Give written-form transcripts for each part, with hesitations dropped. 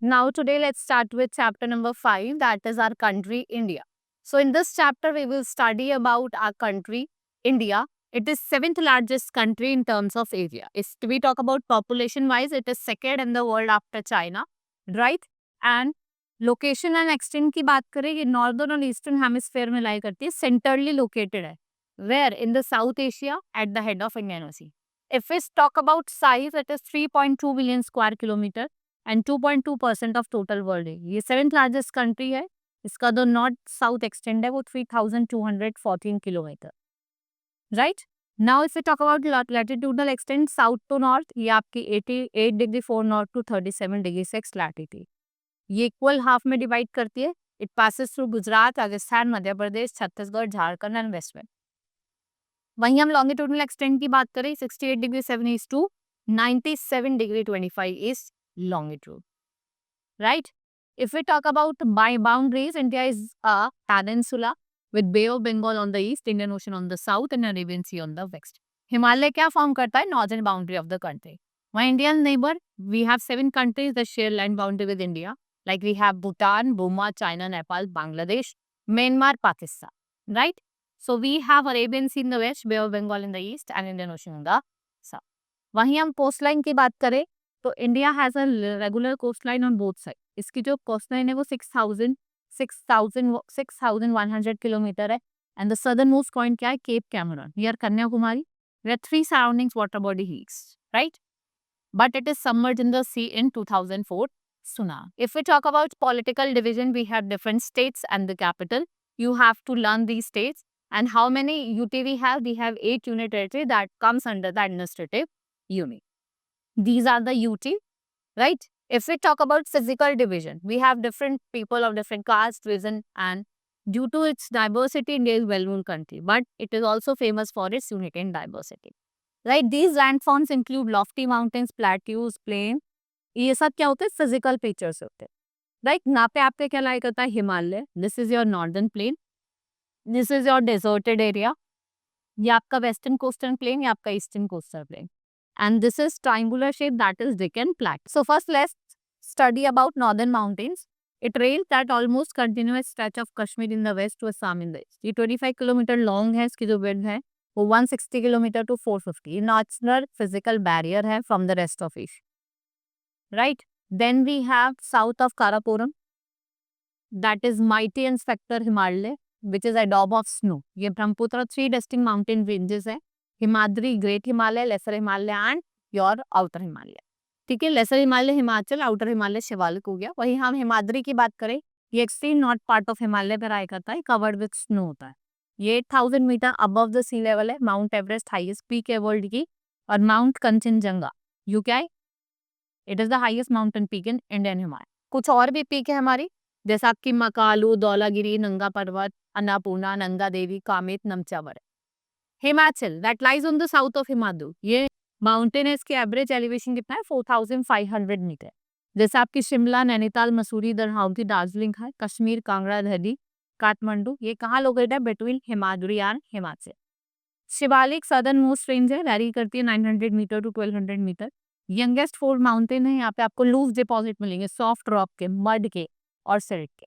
Now today let's start with chapter number 5, that is our country India. So in this chapter we will study about our country India. It is seventh largest country in terms of area. If we talk about population wise, it is second in the world after China, right? And location and extent की बात करें, ये northern और eastern hemisphere में lie करती है, centrally located है, where in the South Asia at the head of Indian Ocean. If we talk about size, it is 3.2 billion square kilometer and 2.2% of total world है. ये seventh largest country है. इसका जो north south extend है वो 3214 kilometre, right. Now if you talk about latitudinal extend south to north, ये आपकी 88 degree 4 north to 37 degree 6 latitude. ये इक्वल हाफ में डिवाइड करती है. It passes through Gujarat, Rajasthan, Madhya Pradesh, Chhattisgarh, Jharkhand and West Bengal. वहीं हम लॉन्गिट्यूडनल एक्सटेंड की बात करें, 68 degree 7 east to 97 degree 25 east longitude, right? If we talk about by boundaries, India is a peninsula with Bay of Bengal on the east, Indian Ocean on the south, and Arabian Sea on the west. Himalaya क्या form करता है? Northern boundary of the country. My Indian neighbor, we have 7 countries that share land boundary with India. Like we have Bhutan, Burma, China, Nepal, Bangladesh, Myanmar, Pakistan, right? So we have Arabian Sea in the west, Bay of Bengal in the east, and Indian Ocean in the south. वहीं हम coast line की बात करें तो India has a regular coast line on both side. इसकी जो coast line है वो 6100 किलोमीटर है. And the southern most point क्या है? Cape Comorin near Kanyakumari, where 3 surroundings water body heats, right. But it is submerged in the sea in 2004 tsunami. If we talk about political division, we have different states and the capital. You have to learn these states. And how many UT we have? We have 8 unit territory that comes under the administrative unit. These are the UT, right? If we talk about physical division, we have different people of different caste, religion, and due to its diversity, India is a well-known country, but it is also famous for its unity and diversity, right? These landforms include lofty mountains, plateaus, plain. ये सब क्या होते हैं? Physical features होते हैं, right. यहाँ पे आपके क्या लाई करता है? Himalaya. This is your northern plain, this is your deserted area. ये आपका वेस्टर्न कोस्टल प्लेन, ये आपका eastern coastal plane. And this is triangular shape, that is Deccan Plateau. So first let's study about northern mountains. It ranges that almost continuous stretch of Kashmir in the west to Assam in the east. ये 25 kilometre long है. इसकी जो width है वो 160 kilometre to 450. ये natural physical barrier है from the rest of Asia, right. Then we have south of Karakoram, that is mighty and spectre Himalaya which is अडॉब of snow. ये ब्रह्मपुत्र 3 डिस्टिंक्ट माउंटेन रेंजेस है. Himadri, great Himalaya, lesser Himalaya and your outer Himalaya. ठीक है, lesser Himalaya Himachal, outer Himalaya Shivalik हो गया. वहीं हम हिमाद्री की बात करें, ये extreme north part of Himalaya पर आया करता है, कवर्ड विद स्नो होता है. ये 8000 metre above the sea level है. माउंट एवरेस्ट हाईएस्ट पीक है वर्ल्ड की, और माउंट कंचनजंगा यू क्या है? It is the highest mountain peak in Indian Himalaya. कुछ और भी पीक है हमारी, जैसे आपकी Makalu, Dhaulagiri, Nanga Parbat, Annapurna, Nanda Devi, Kamet, Namchabarwa. Himachal that lies on the south of Himadri, ये माउंटेन है. इसके एवरेज एलिवेशन कितना है? 4500 मीटर. जैसे आपकी शिमला, नैनीताल, मसूरी, डलहौजी, दार्जिलिंग है. कश्मीर, कांगड़ा, दिल्ली, काठमांडू, ये कहाँ लोकेटेड है? Between Himadri and Himachal. Shivalik southern most range है, वैरी करती है 900 metre to 1200 metre. Youngest 4 mountain है. यहाँ पे आपको लूज डिपॉजिट मिलेंगे, सॉफ्ट रॉक के, मड के और सिल्ट के.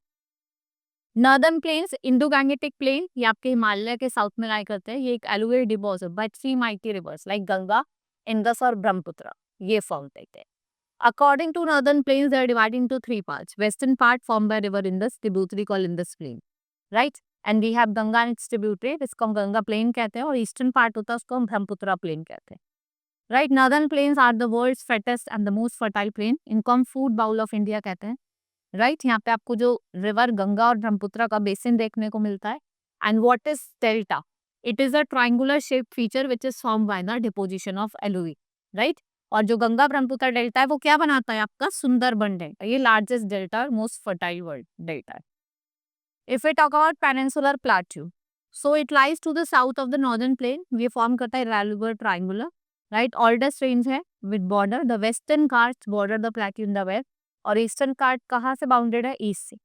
Northern plains, Indo Gangetic plain, ये आपके हिमालय के साउथ में लाई करते हैं. ये एक alluvial deposit by 3 mighty rivers like Ganga, Indus और ब्रह्मपुत्र, ये फॉर्म करते हैं. According to northern plains they are divided into 3 parts. Western part form by river Indus, tributary called Indus plain, right. And we have Ganga and its tributary, इसको हम Ganga plane कहते हैं. और eastern part होता है उसको हम ब्रह्मपुत्र प्लेन कहते हैं, right. Northern plains are the world's flattest and the most fertile plain. इनको हम फूड बाउल ऑफ इंडिया कहते हैं, राइट. यहाँ पे आपको जो रिवर गंगा और ब्रह्मपुत्र का बेसिन देखने को मिलता है. And what is delta? It is a triangular shape feature which is form by the deposition of alluvium, right. और जो गंगा ब्रह्मपुत्र डेल्टा है वो क्या बनाता है? आपका सुंदरबन डेल्टा. ये लार्जेस्ट डेल्टा और मोस्ट फर्टाइल वर्ल्ड डेल्टा है. If we talk about peninsular plateau, so it lies to the south of the northern plain. ये फॉर्म करता है regular triangular, right. Oldest range है with border. The western Ghats border the plateau in the west, और eastern Ghat कहाँ से bounded है? East से.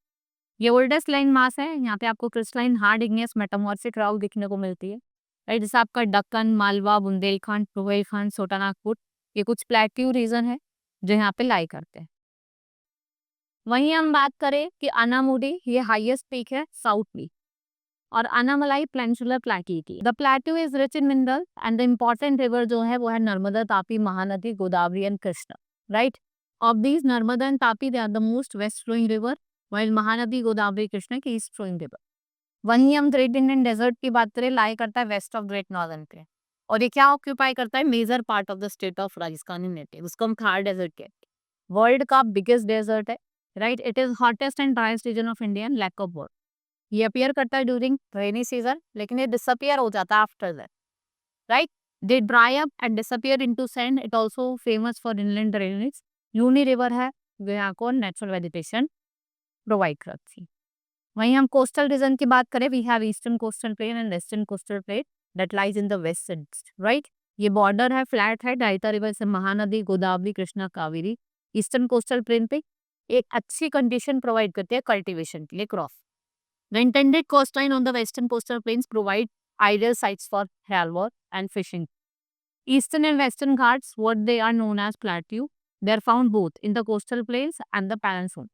ये ओल्डेस्ट लैंड मास है, यहाँ पे आपको crystalline hard igneous metamorphic rock दिखने को मिलती है, राइट। जैसे आपका दक्कन, मालवा, बुंदेलखंड, रोहिलखंड, छोटानागपुर, ये कुछ प्लेट्यू रीजन है जो यहाँ पे लाई करते हैं। वहीं हम बात करें कि अनामुडी, ये हाईएस्ट पीक है साउथ पीक, और Anamalai peninsular plateau. The plateau is rich in mineral and the important river जो है वो है Narmada, Tapi, Mahanadi, Godavari and Krishna, right. Of these Narmada and Tapi they are the most west flowing river, while Mahanadi, Godavari, Krishna की ईस्ट फ्लोइंग रिवर। वहीं हम great Indian desert की बात करें, लाई करता है वेस्ट ऑफ ग्रेट नॉर्दर्न पे, और ये क्या ऑक्यूपाई करता है, major part of the state of Rajasthan in native, उसको हम थार डेजर्ट कहते हैं। वर्ल्ड का बिगेस्ट डेजर्ट है, right. It is hottest and driest region of India and lack of water. ये अपीयर करता है ड्यूरिंग रेनी सीजन, लेकिन ये डिसअपियर हो जाता है after that, right. They dry up and disappear into sand. It also famous for inland drainage. यूनी river है जो यहाँ को नेचुरल वेजिटेशन प्रोवाइड करती है। वहीं हम कोस्टल रीजन की बात करें, we have eastern coastal plain and western coastal plain that lies in the west, right. ये बॉर्डर है, फ्लैट है, डाइटा रिवर से Mahanadi, Godavari, Krishna, Kaveri eastern coastal plain पे एक अच्छी कंडीशन प्रोवाइड करती है कल्टीवेशन के लिए, crop. The intended coastline on the western coastal plains provide ideal sites for halibut and fishing. Eastern and western Ghats, what they are known as plateau, they are found both in the coastal plains and the peninsula.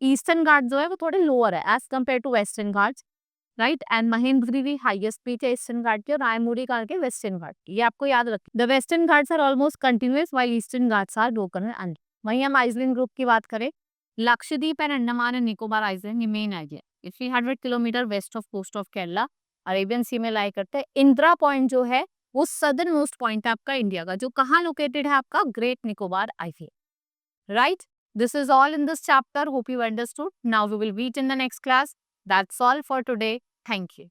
Eastern Ghats जो है वो थोड़े lower है as compared to western Ghats, right? And Mahendragiri highest peak है eastern Ghat की, और रायमूरी करके western Ghat, ये आपको याद रखिए। The western Ghats are almost continuous while eastern Ghats are broken and uneven. वहीं हम आइसलैंड ग्रुप की बात करें, Lakshadweep and Andaman and Nicobar island, ये main idea 300 kilometre west of coast of Kerala, Arabian sea में लाई करते हैं। इंदिरा पॉइंट जो है वो सदर्न मोस्ट पॉइंट है आपका इंडिया का, जो कहाँ लोकेटेड है आपका, Great Nicobar Island, right. This is all in this chapter, hope you understood. Now we will meet in the next class. That's all for today, thank you.